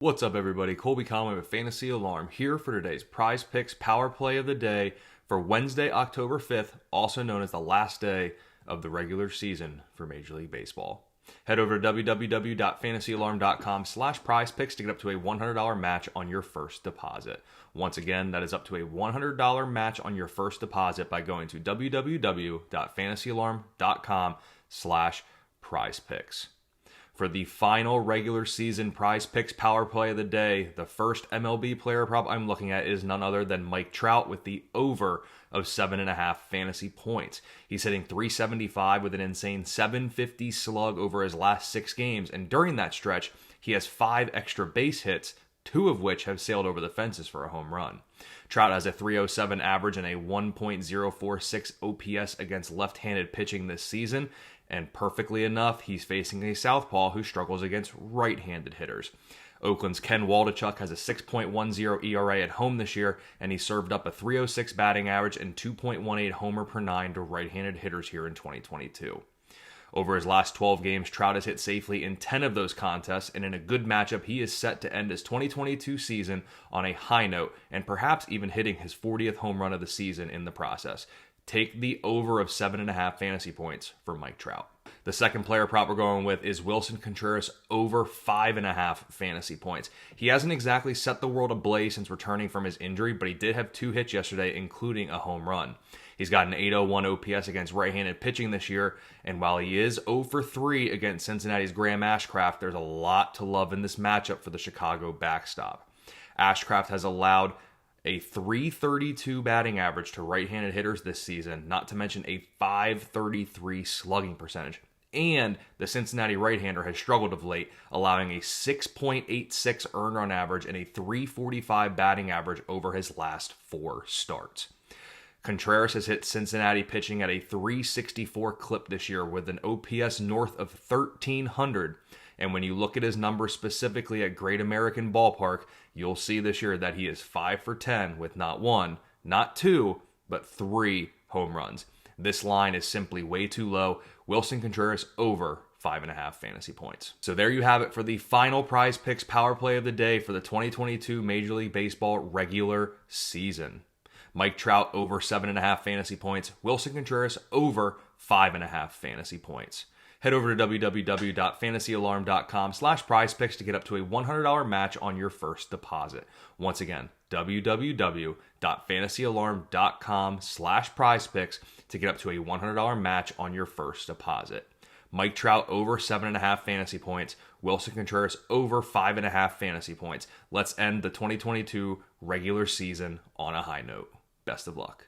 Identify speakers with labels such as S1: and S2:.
S1: What's up, everybody? Colby Conway with Fantasy Alarm here for today's Prize Picks Power Play of the Day for Wednesday, October 5th, also known as the last day of the regular season for Major League Baseball. Head over to www.fantasyalarm.com/prizepicks to get up to a $100 match on your first deposit. Once again, that is up to a $100 match on your first deposit by going to www.fantasyalarm.com/prizepicks. For the final regular season Prize Picks Power Play of the Day, the first MLB player prop I'm looking at is none other than Mike Trout with the over of 7.5 fantasy points. He's hitting .375 with an insane .750 slug over his last 6 games, and during that stretch, he has 5 extra base hits, 2 of which have sailed over the fences for a home run. Trout has a .307 average and a 1.046 OPS against left-handed pitching this season, and perfectly enough, he's facing a southpaw who struggles against right-handed hitters. Oakland's Ken Waldichuk has a 6.10 ERA at home this year, and he served up a .306 batting average and 2.18 homer per 9 to right-handed hitters here in 2022. Over his last 12 games, Trout has hit safely in 10 of those contests, and in a good matchup, he is set to end his 2022 season on a high note, and perhaps even hitting his 40th home run of the season in the process. Take the over of 7.5 fantasy points for Mike Trout. The second player prop we're going with is Willson Contreras over 5.5 fantasy points. He hasn't exactly set the world ablaze since returning from his injury, but he did have 2 hits yesterday, including a home run. He's got an .801 OPS against right-handed pitching this year, and while he is 0 for 3 against Cincinnati's Graham Ashcraft, there's a lot to love in this matchup for the Chicago backstop. Ashcraft has allowed a .332 batting average to right-handed hitters this season, not to mention a .533 slugging percentage. And the Cincinnati right-hander has struggled of late, allowing a 6.86 earned run average and a .345 batting average over his last 4 starts. Contreras has hit Cincinnati pitching at a .364 clip this year with an OPS north of 1,300. And when you look at his numbers specifically at Great American Ballpark, you'll see this year that he is 5 for 10 with not 1, not 2, but 3 home runs. This line is simply way too low. Willson Contreras over 5.5 fantasy points. So there you have it for the final Prize Picks Power Play of the Day for the 2022 Major League Baseball regular season. Mike Trout over 7.5 fantasy points. Willson Contreras over 5.5 fantasy points. Head over to www.fantasyalarm.com/prizepicks to get up to a $100 match on your first deposit. Once again, www.fantasyalarm.com/prizepicks to get up to a $100 match on your first deposit. Mike Trout over 7.5 fantasy points. Willson Contreras over 5.5 fantasy points. Let's end the 2022 regular season on a high note. Best of luck.